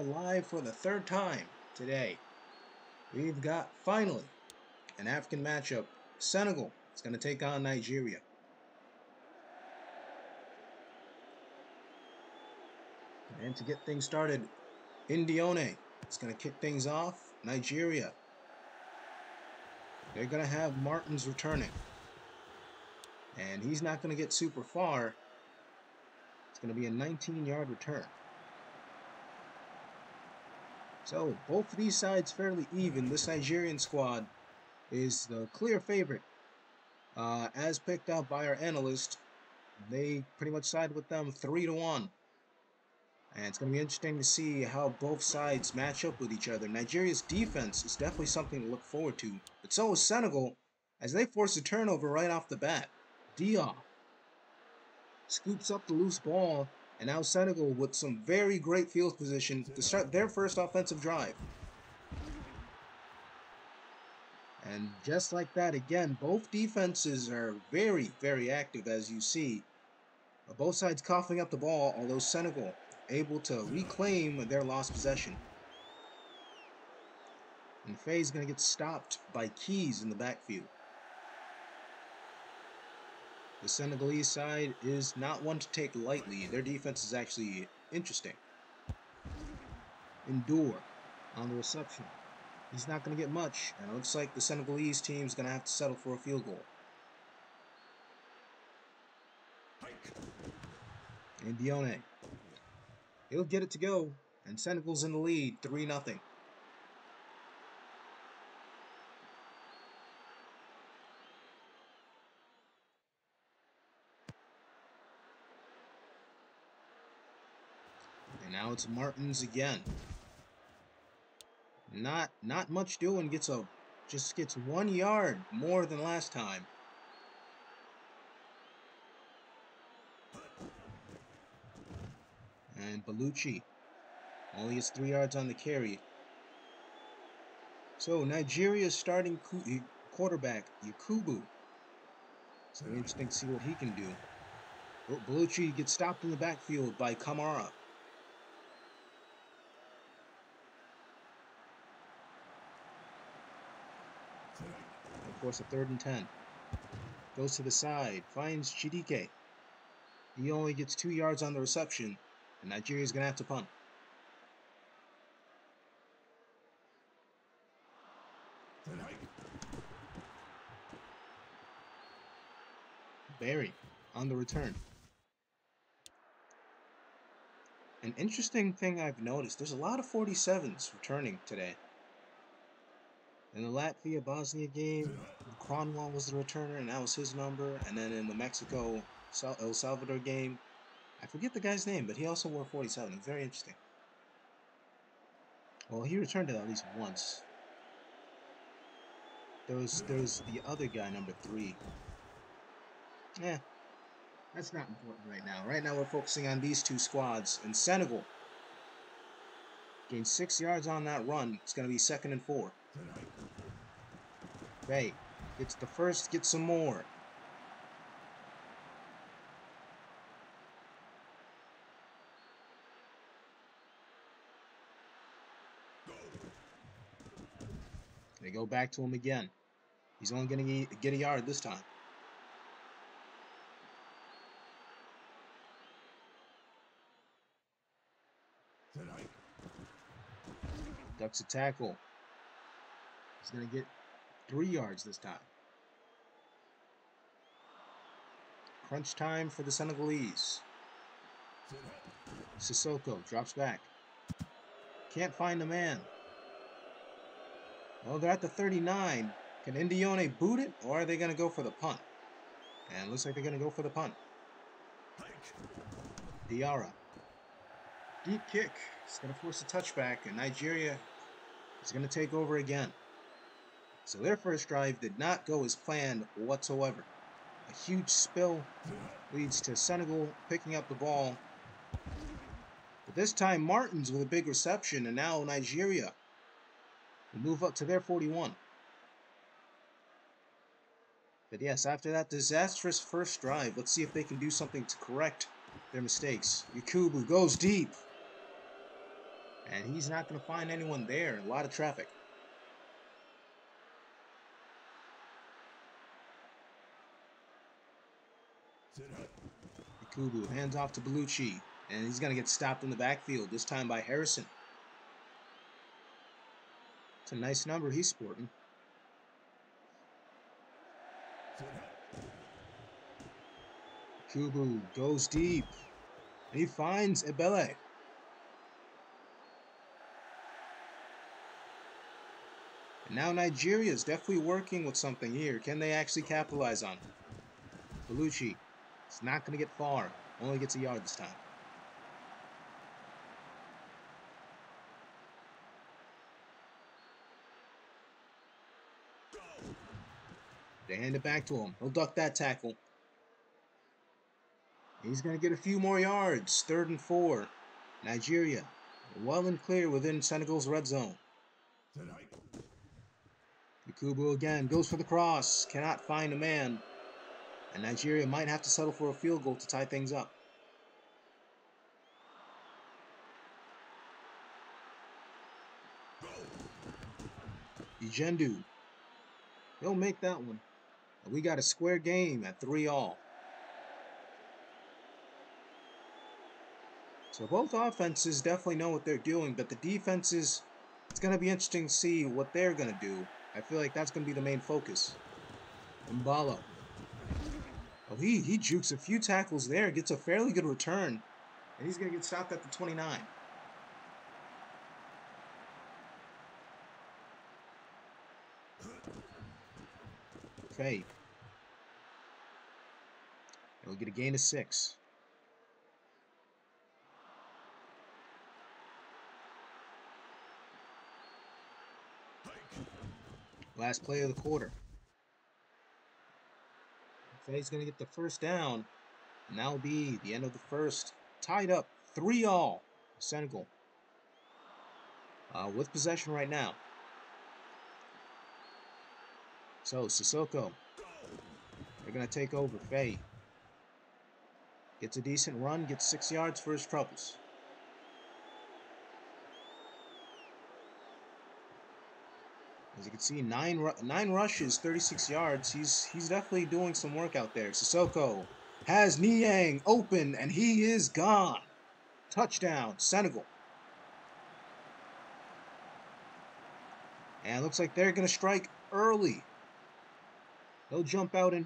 live for the third time today. We've got, finally, an African matchup. Senegal is going to take on Nigeria. And to get things started, Indione is going to kick things off. Nigeria. They're going to have Martins returning. And he's not going to get super far. It's going to be a 19-yard return. So, both of these sides fairly even. This Nigerian squad is the clear favorite. As picked out by our analyst, they pretty much side with them 3-1. And it's going to be interesting to see how both sides match up with each other. Nigeria's defense is definitely something to look forward to. But so is Senegal, as they force a turnover right off the bat. Diop scoops up the loose ball, and now Senegal with some very great field position to start their first offensive drive. And just like that, again, both defenses are very, very active, as you see. Both sides coughing up the ball, although Senegal able to reclaim their lost possession. And Faye's going to get stopped by Keys in the backfield. The Senegalese side is not one to take lightly. Their defense is actually interesting. Endure on the reception. He's not going to get much, and it looks like the Senegalese team is going to have to settle for a field goal. And Dione. He'll get it to go, and Senegal's in the lead, 3-0. And now it's Martins again. Not much doing. Just gets 1 yard more than last time. And Bellucci only gets 3 yards on the carry. So Nigeria's starting quarterback Yakubu. So interesting to see what he can do. Bellucci gets stopped in the backfield by Kamara. Of course, a 3rd and 10. Goes to the side, finds Chidike. He only gets 2 yards on the reception, and Nigeria's going to have to punt. Barry on the return. An interesting thing I've noticed, there's a lot of 47s returning today. In the Latvia-Bosnia game, Cronwall was the returner, and that was his number. And then in the Mexico-El Salvador game, I forget the guy's name, but he also wore 47. It was very interesting. Well, he returned it at least once. There was the other guy, number 3. Yeah, that's not important right now. Right now we're focusing on these two squads. And Senegal gained 6 yards on that run. It's going to be 2nd and 4. Bay gets the first, gets some more. They go back to him again. He's only going to get a yard this time. Ducks a tackle. He's going to get 3 yards this time. Crunch time for the Senegalese. Sissoko drops back. Can't find the man. Well, they're at the 39. Can Indione boot it, or are they going to go for the punt? And it looks like they're going to go for the punt. Diarra. Deep kick. It's going to force a touchback, and Nigeria is going to take over again. So their first drive did not go as planned whatsoever. A huge spill leads to Senegal picking up the ball. But this time, Martins with a big reception, and now Nigeria will move up to their 41. But yes, after that disastrous first drive, let's see if they can do something to correct their mistakes. Yakubu goes deep. And he's not going to find anyone there. A lot of traffic. Kubu hands off to Bellucci. And he's going to get stopped in the backfield, this time by Harrison. It's a nice number he's sporting. Kubu goes deep. And he finds Ebele. And now Nigeria is definitely working with something here. Can they actually capitalize on it? Bellucci is not going to get far. Only gets a yard this time. They hand it back to him. He'll duck that tackle. He's going to get a few more yards. 3rd and 4. Nigeria well and clear within Senegal's red zone. Yakubu again goes for the cross. Cannot find a man. And Nigeria might have to settle for a field goal to tie things up. Ijendu. He'll make that one. We got a square game at 3-all. So both offenses definitely know what they're doing, but the defenses, it's going to be interesting to see what they're going to do. I feel like that's going to be the main focus. Mbalo. Oh, he jukes a few tackles there, gets a fairly good return, and he's going to get stopped at the 29. Okay. He'll get a gain of 6. Last play of the quarter. Faye's going to get the first down. And that'll be the end of the first. Tied up 3-all. Senegal. With possession right now. So, Sissoko. They're going to take over. Faye gets a decent run. Gets 6 yards for his troubles. As you can see, 9 rushes, 36 yards. He's definitely doing some work out there. Sissoko has Niang open, and he is gone. Touchdown, Senegal. And it looks like they're gonna strike early. They'll jump out in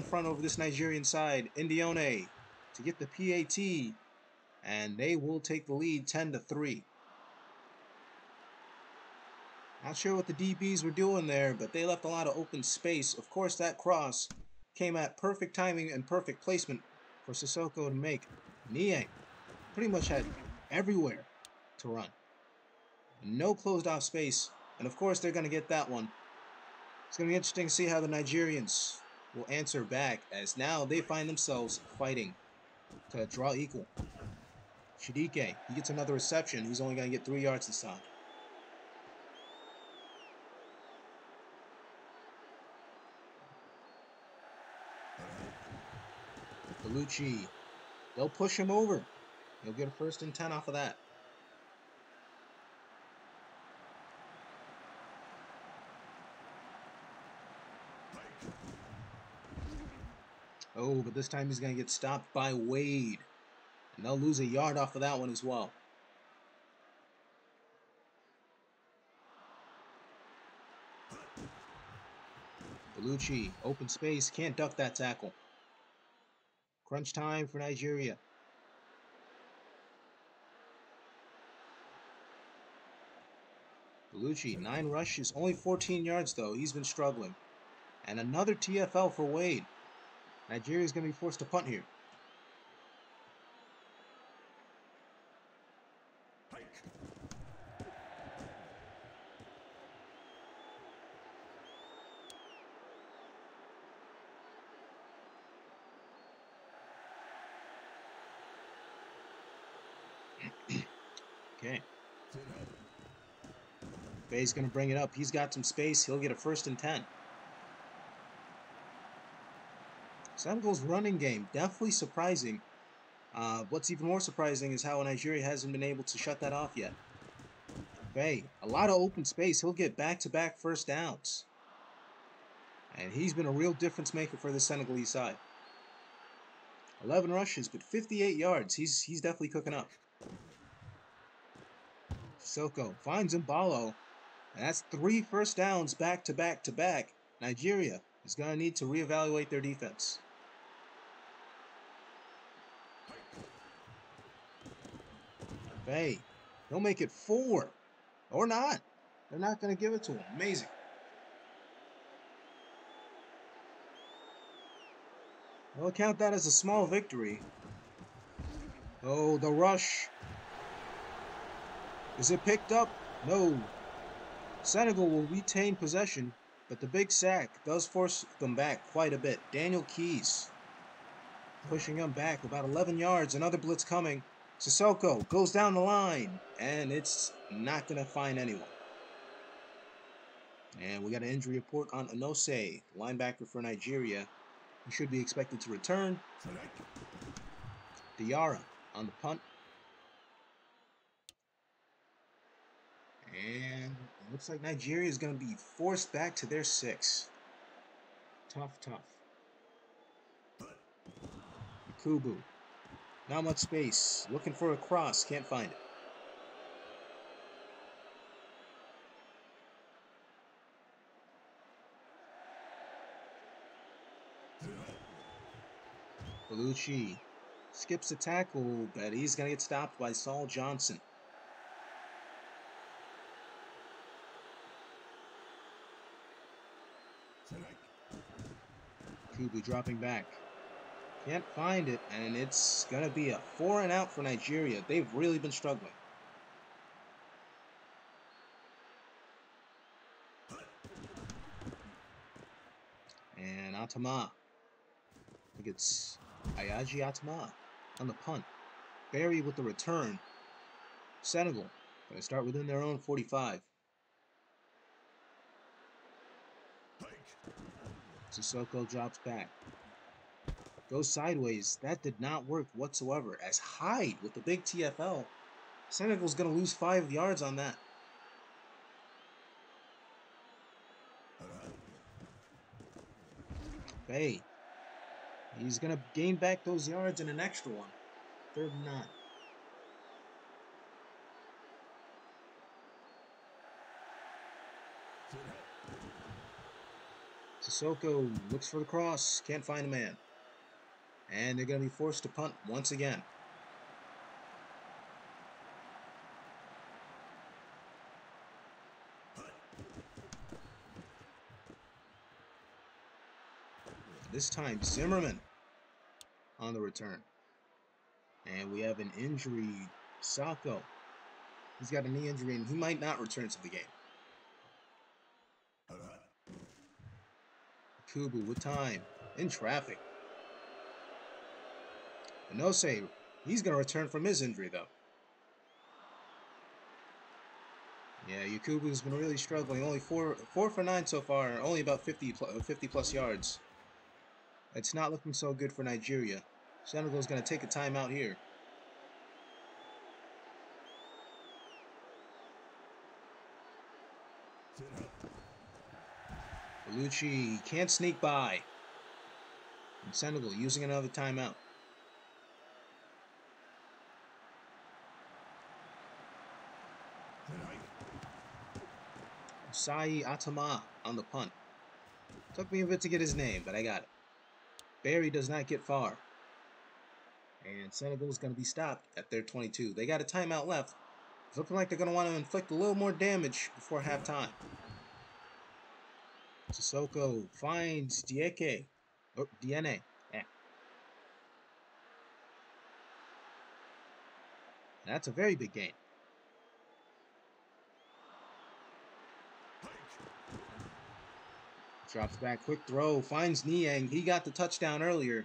front over this Nigerian side. Indione to get the PAT, and they will take the lead 10-3. Not sure what the DBs were doing there, but they left a lot of open space. Of course, that cross came at perfect timing and perfect placement for Sissoko to make. Niang pretty much had everywhere to run. No closed off space. And of course, they're going to get that one. It's going to be interesting to see how the Nigerians will answer back, as now they find themselves fighting to draw equal. Shidike, he gets another reception. He's only going to get 3 yards this time. Bellucci. They'll push him over. He'll get a 1st and 10 off of that. Oh, but this time he's going to get stopped by Wade. And they'll lose a yard off of that one as well. Bellucci, open space, can't duck that tackle. Crunch time for Nigeria. Bellucci, 9 rushes, only 14 yards though. He's been struggling. And another TFL for Wade. Nigeria's going to be forced to punt here. Okay. Bay's going to bring it up. He's got some space. He'll get a 1st and 10. Senegal's running game, definitely surprising. What's even more surprising is how Nigeria hasn't been able to shut that off yet. Bay, a lot of open space. He'll get back-to-back first downs. And he's been a real difference maker for the Senegalese side. 11 rushes, but 58 yards. He's definitely cooking up. Sissoko finds Mbalo. And that's 3 first downs back-to-back-to-back. Nigeria is going to need to reevaluate their defense. Bay, he'll make it 4. Or not. They're not going to give it to him. Amazing. We'll count that as a small victory. Oh, the rush. Is it picked up? No. Senegal will retain possession, but the big sack does force them back quite a bit. Daniel Keys pushing them back about 11 yards. Another blitz coming. Sissoko goes down the line, and it's not going to find anyone. And we got an injury report on Onose, linebacker for Nigeria. He should be expected to return. Diarra on the punt. And it looks like Nigeria is going to be forced back to their 6. Tough. Kubu. Not much space. Looking for a cross. Can't find it. Bellucci skips a tackle, but he's going to get stopped by Saul Johnson. Kubu dropping back. Can't find it, and it's going to be a 4 and out for Nigeria. They've really been struggling. And Atama. I think it's Ayaji Atama on the punt. Barry with the return. Senegal going to start within their own 45. Sissoko drops back. Goes sideways. That did not work whatsoever. As Hyde with the big TFL. Senegal's going to lose 5 yards on that. Bay. He's going to gain back those yards in an extra one. 3rd and 9. Sissoko looks for the cross. Can't find a man. And they're going to be forced to punt once again. This time, Zimmerman on the return. And we have an injury. Sako. He's got a knee injury, and he might not return to the game. Kubu with time. In traffic. Onose, he's going to return from his injury, though. Yeah, Yakubu's been really struggling. Only 4 for 9 so far. Only about 50 plus yards. It's not looking so good for Nigeria. Senegal's going to take a timeout here. Bellucci can't sneak by. And Senegal using another timeout. Sai Atama on the punt. Took me a bit to get his name, but I got it. Barry does not get far. And Senegal is going to be stopped at their 22. They got a timeout left. It's looking like they're going to want to inflict a little more damage before halftime. Sissoko finds Dieke. Oh, DNA. Yeah. That's a very big gain. Drops back, quick throw, finds Niang. He got the touchdown earlier.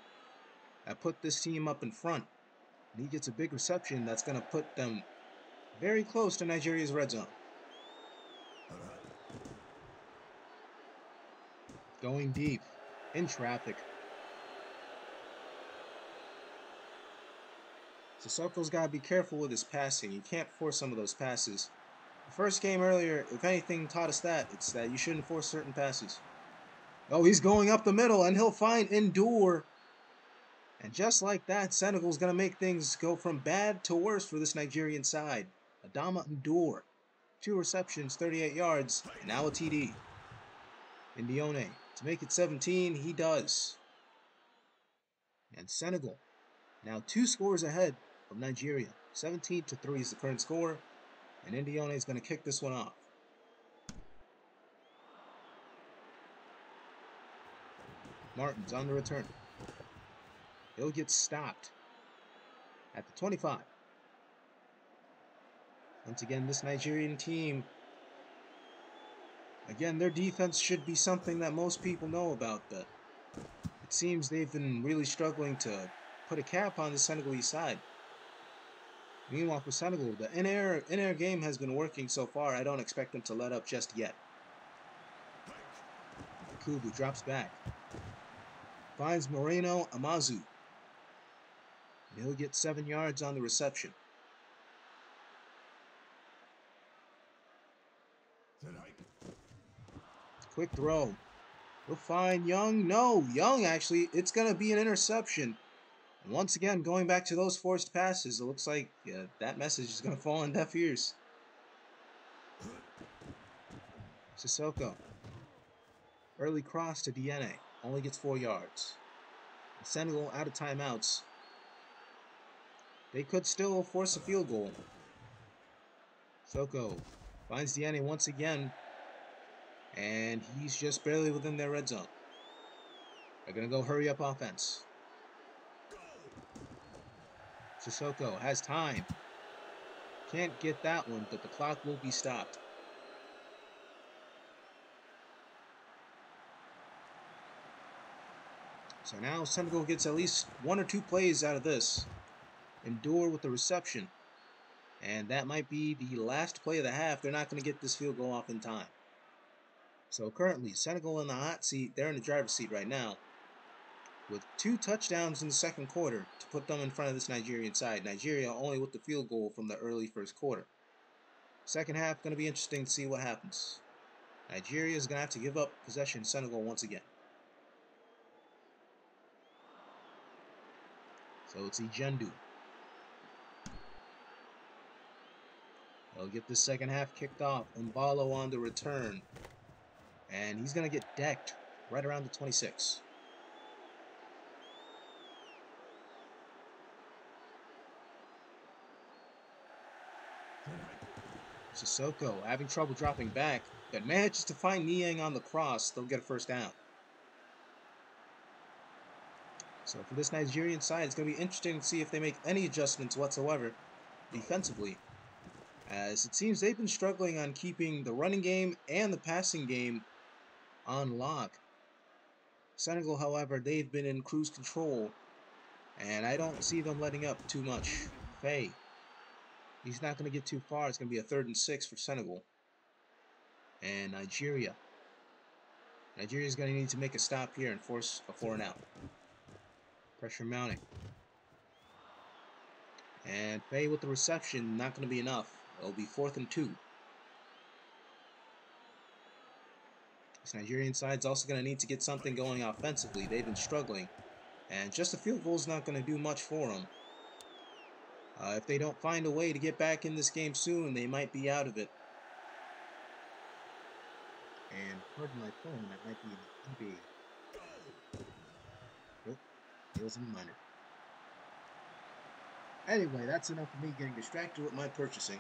I put this team up in front. And he gets a big reception that's going to put them very close to Nigeria's red zone. Going deep, in traffic. Sissoko's got to be careful with his passing. You can't force some of those passes The first game earlier, if anything taught us that, it's that you shouldn't force certain passes. Oh, he's going up the middle, and he'll find Endure. And just like that, Senegal's going to make things go from bad to worse for this Nigerian side. Adama Endure. 2 receptions, 38 yards, and now a TD. Indione, to make it 17, he does. And Senegal, now 2 scores ahead of Nigeria. 17-3 is the current score, and Indione is going to kick this one off. Martin's on the return. He'll get stopped at the 25. Once again, this Nigerian team, again, their defense should be something that most people know about, but it seems they've been really struggling to put a cap on the Senegalese side. Meanwhile, for Senegal, the in-air game has been working so far. I don't expect them to let up just yet. Kubu drops back. Finds Moreno Amazu. And he'll get 7 yards on the reception. Quick throw. He'll find Young. No, Young actually. It's going to be an interception. And once again, going back to those forced passes, it looks like that message is going to fall on deaf ears. Sissoko. Early cross to Diene. Only gets 4 yards. And Senegal out of timeouts. They could still force a field goal. Soko finds Diene once again. And he's just barely within their red zone. They're going to go hurry up offense. Sissoko has time. Can't get that one, but the clock will be stopped. So now Senegal gets at least 1 or 2 plays out of this. Endure with the reception. And that might be the last play of the half. They're not going to get this field goal off in time. So currently, Senegal in the hot seat. They're in the driver's seat right now, with 2 touchdowns in the second quarter to put them in front of this Nigerian side. Nigeria only with the field goal from the early first quarter. Second half, going to be interesting to see what happens. Nigeria is going to have to give up possession to Senegal once again. So it's Ijendu. They'll get the second half kicked off. Mbalo on the return. And he's going to get decked right around the 26. Sissoko having trouble dropping back, but manages to find Niang on the cross. They'll get a first down. So for this Nigerian side, it's going to be interesting to see if they make any adjustments whatsoever defensively, as it seems they've been struggling on keeping the running game and the passing game on lock. Senegal, however, they've been in cruise control, and I don't see them letting up too much. Faye, he's not going to get too far. It's going to be a 3rd and 6 for Senegal. And Nigeria. Nigeria's going to need to make a stop here and force a 4 and out. Pressure mounting. And Faye with the reception, not going to be enough. It'll be 4th and 2. This Nigerian side's also going to need to get something going offensively. They've been struggling. And just a field goal is not going to do much for them. If they don't find a way to get back in this game soon, they might be out of it. And pardon my phone, that might be an eBay. Nope, it was a minor. Anyway, that's enough of me getting distracted with my purchasing.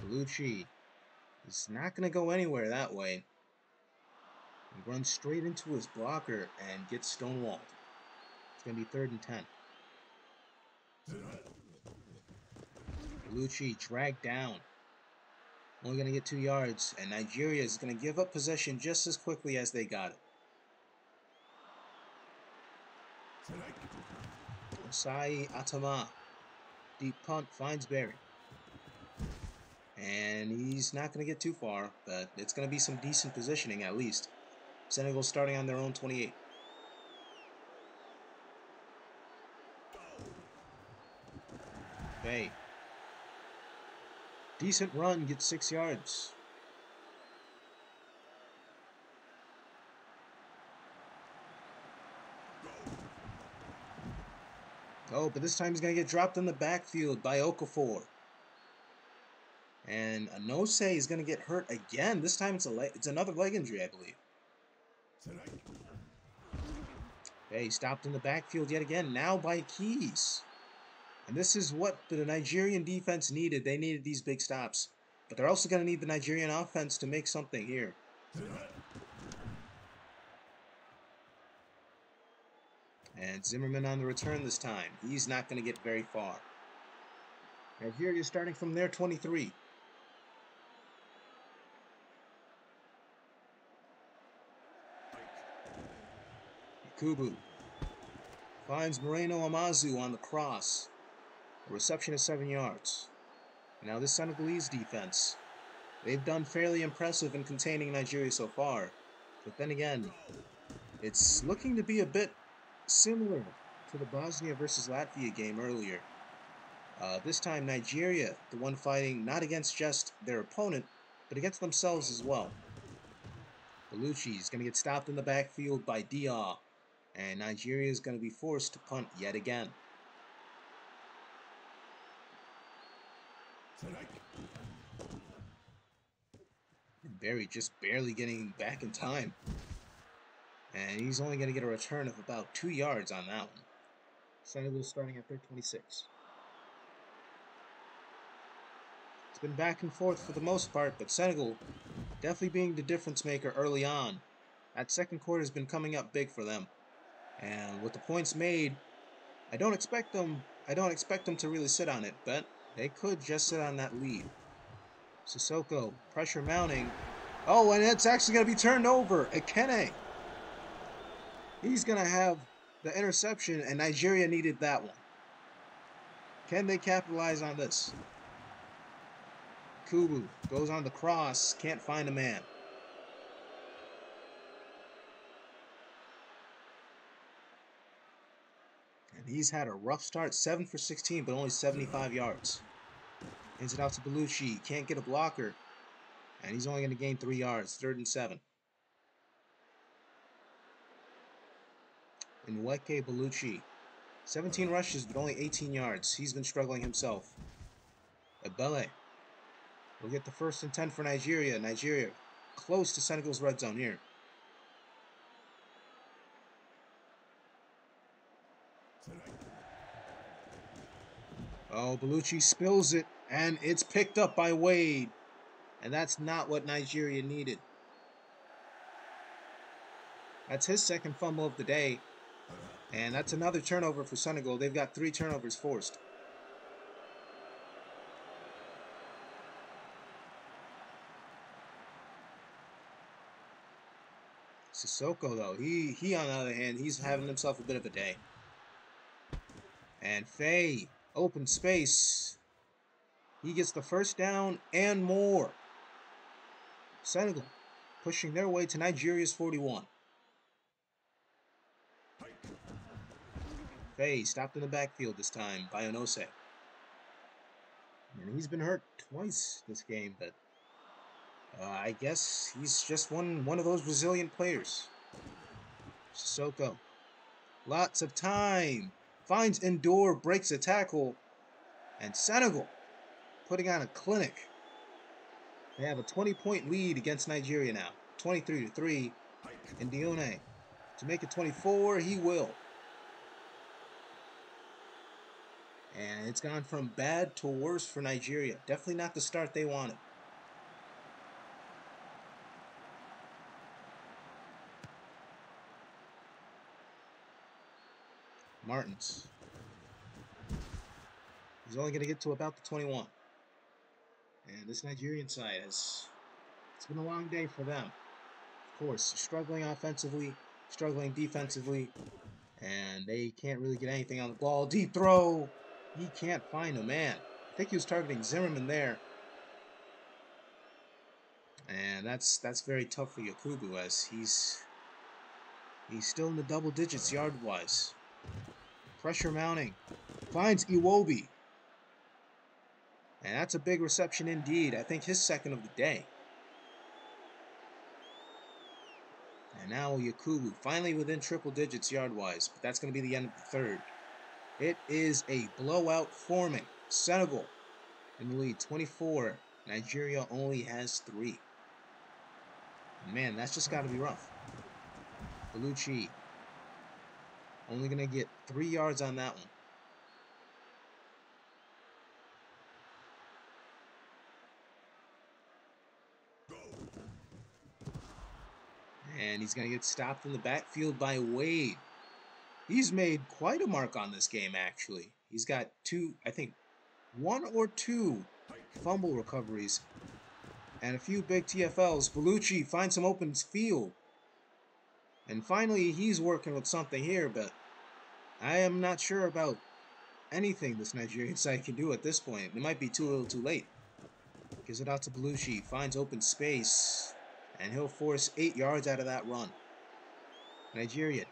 Bellucci is not going to go anywhere that way. He runs straight into his blocker and gets stonewalled. It's going to be 3rd and 10. Bellucci dragged down. Only going to get 2 yards, and Nigeria is going to give up possession just as quickly as they got it. Osai Atama. Deep punt finds Barry. And he's not going to get too far, but it's going to be some decent positioning at least. Senegal starting on their own 28. Hey. Decent run, gets 6 yards. Oh, but this time he's going to get dropped in the backfield by Okafor. And Anose is going to get hurt again. This time it's another leg injury, I believe. Hey, stopped in the backfield yet again, now by Keys. And this is what the Nigerian defense needed. They needed these big stops. But they're also going to need the Nigerian offense to make something here. And Zimmerman on the return this time. He's not going to get very far. Nigeria starting from their 23. Kubu finds Moreno Amazu on the cross. A reception of 7 yards. Now this Senegalese defense, they've done fairly impressive in containing Nigeria so far. But then again, it's looking to be a bit similar to the Bosnia versus Latvia game earlier. This time Nigeria, the one fighting not against just their opponent, but against themselves as well. Bellucci is going to get stopped in the backfield by Dia, and Nigeria is going to be forced to punt yet again. Barry just barely getting back in time. And he's only going to get a return of about 2 yards on that one. Senegal starting at their 26. It's been back and forth for the most part, but Senegal definitely being the difference maker early on. That second quarter has been coming up big for them. And with the points made, I don't expect them to really sit on it, but they could just sit on that lead. Sissoko, pressure mounting. Oh, and it's actually going to be turned over. Ekene. He's going to have the interception, and Nigeria needed that one. Can they capitalize on this? Kubu goes on the cross, can't find a man. And he's had a rough start, 7 for 16, but only 75 yards. Hands it out to Bellucci, can't get a blocker. And he's only going to gain 3 yards, 3rd and 7. Nweke Bellucci, 17 rushes, but only 18 yards. He's been struggling himself. Ebele will get the 1st and 10 for Nigeria. Nigeria close to Senegal's red zone here. Oh, Bellucci spills it, and it's picked up by Wade. And that's not what Nigeria needed. That's his second fumble of the day. And that's another turnover for Senegal. They've got 3 turnovers forced. Sissoko, though, he on the other hand, he's having himself a bit of a day. And Faye, open space. He gets the 1st down and more. Senegal pushing their way to Nigeria's 41. Faye stopped in the backfield this time by Onose. And he's been hurt twice this game, but I guess he's just one of those resilient players. Sissoko, lots of time, finds Endor, breaks a tackle, and Senegal putting on a clinic. They have a 20-point lead against Nigeria now, 23-3, and Dione to make it 24, he will. And it's gone from bad to worse for Nigeria. Definitely not the start they wanted. Martins. He's only going to get to about the 21. And this Nigerian side it's been a long day for them. Of course, struggling offensively, struggling defensively, and they can't really get anything on the ball. Deep throw. He can't find a man. I think he was targeting Zimmerman there. And that's very tough for Yakubu, as he's still in the double digits yard-wise. Pressure mounting. Finds Iwobi. And that's a big reception indeed. I think his second of the day. And now Yakubu, finally within triple digits yard-wise, but that's going to be the end of the third. It is a blowout forming. Senegal in the lead, 24. Nigeria only has 3. Man, that's just got to be rough. Bellucci only going to get 3 yards on that one. And he's going to get stopped in the backfield by Wade. He's made quite a mark on this game, actually. He's got 2, I think, 1 or 2 fumble recoveries and a few big TFLs. Bellucci finds some open field. And finally, he's working with something here, but I am not sure about anything this Nigerian side can do at this point. It might be too little too late. Gives it out to Bellucci, finds open space, and he'll force 8 yards out of that run. Nigeria,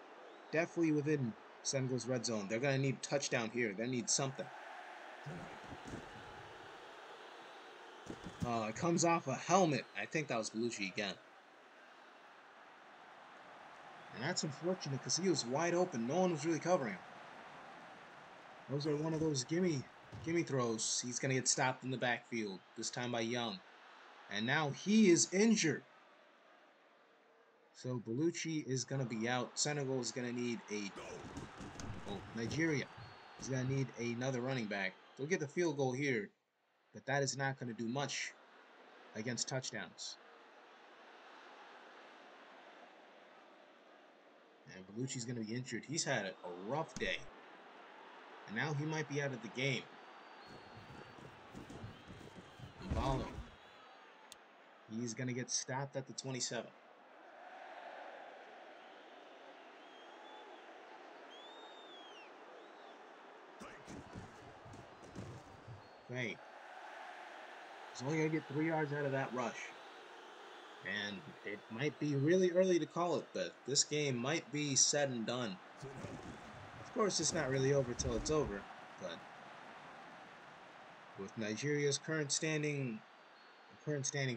definitely within Senegal's red zone. They're going to need a touchdown here. They need something. It comes off a helmet. I think that was Bellucci again. And that's unfortunate because he was wide open. No one was really covering him. Those are one of those gimme throws. He's going to get stopped in the backfield, this time by Young. And now he is injured. So Bellucci is going to be out. Senegal is going to need Nigeria is going to need another running back. They'll get the field goal here, but that is not going to do much against touchdowns. And Bellucci's going to be injured. He's had a rough day. And now he might be out of the game. Mbalo. He's going to get stopped at the 27. Okay. He's only going to get 3 yards out of that rush. And it might be really early to call it, but this game might be said and done. Of course, it's not really over till it's over, but with Nigeria's current standing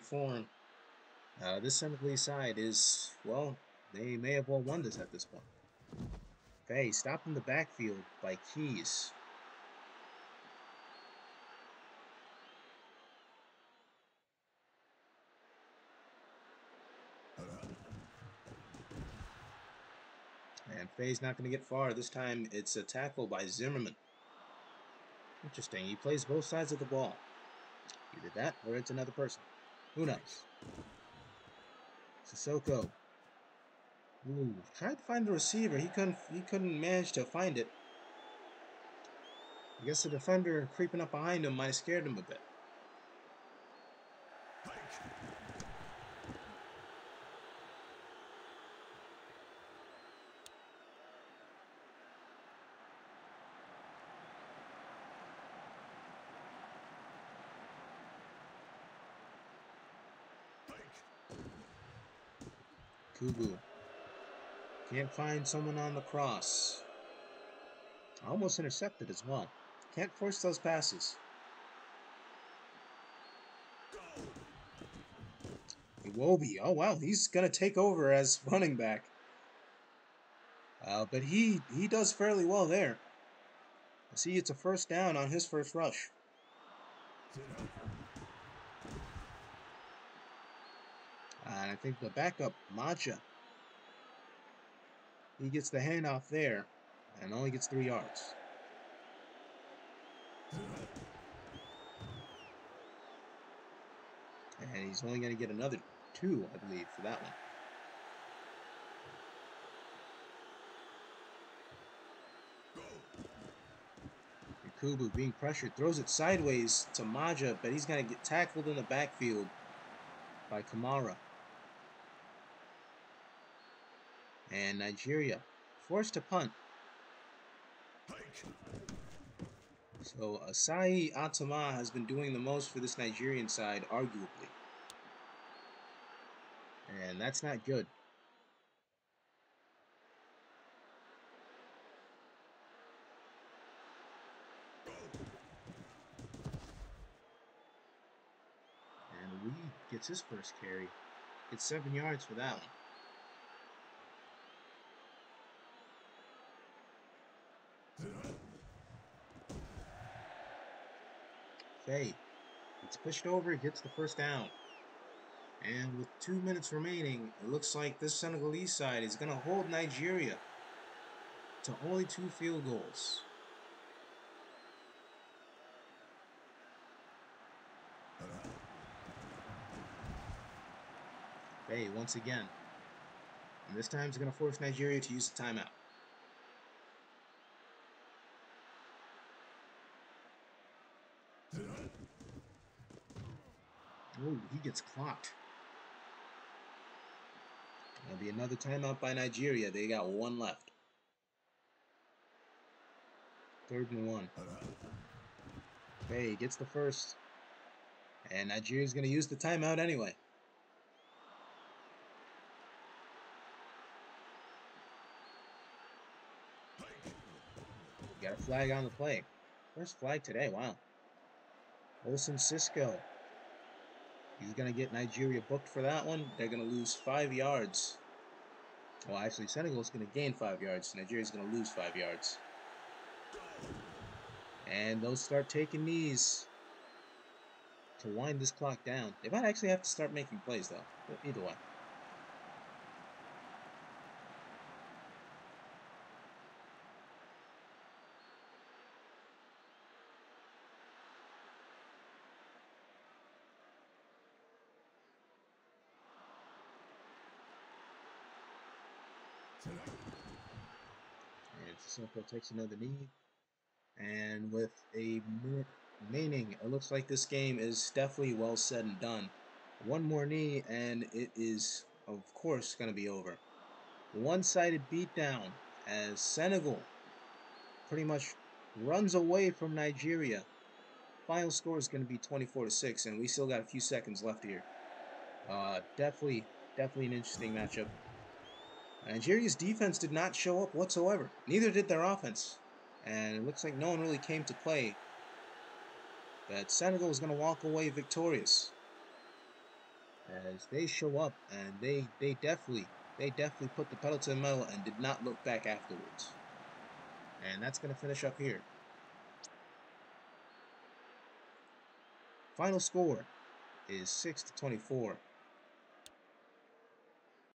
form, this Senegalese side is, well, they may have well won this at this point. Okay, stopped in the backfield by Keys. And Faye's not going to get far. This time it's a tackle by Zimmerman. Interesting. He plays both sides of the ball. Either that or it's another person. Who knows? Sissoko. Ooh, tried to find the receiver. He couldn't manage to find it. I guess the defender creeping up behind him might have scared him a bit. Kubu. Can't find someone on the cross. Almost intercepted as well. Can't force those passes. Iwobi. Oh, wow. He's going to take over as running back. But he does fairly well there. See, it's a first down on his first rush. And I think the backup, Macha, he gets the handoff there and only gets 3 yards. And he's only going to get another 2, I believe, for that one. Kubu being pressured, throws it sideways to Maja, but he's going to get tackled in the backfield by Kamara. And Nigeria forced to punt. So Asai Atama has been doing the most for this Nigerian side, arguably. And that's not good. gets his first carry. Gets 7 yards for that one. Faye gets pushed over, gets the first down. And with 2 minutes remaining, it looks like this Senegalese side is going to hold Nigeria to only 2 field goals. Faye once again. And this time it's going to force Nigeria to use the timeout. Oh, he gets clocked. That'll be another timeout by Nigeria. They got 1 left. 3rd and 1. Faye gets the first. And Nigeria's going to use the timeout anyway. Got a flag on the play. First flag today, wow. Olsen Cisco. He's going to get Nigeria booked for that one. They're going to lose 5 yards. Well, actually, Senegal's going to gain 5 yards. Nigeria's going to lose 5 yards. And they'll start taking knees to wind this clock down. They might actually have to start making plays, though. But either way. And Sissoko takes another knee. And with a minute remaining, it looks like this game is definitely well said and done. 1 more knee, and it is, of course, going to be over. One-sided beatdown as Senegal pretty much runs away from Nigeria. Final score is going to be 24-6, and we still got a few seconds left here. Definitely an interesting matchup. Nigeria's defense did not show up whatsoever. Neither did their offense. And it looks like no one really came to play. But Senegal is going to walk away victorious. As they show up and they definitely put the pedal to the metal and did not look back afterwards. And that's going to finish up here. Final score is 6-24.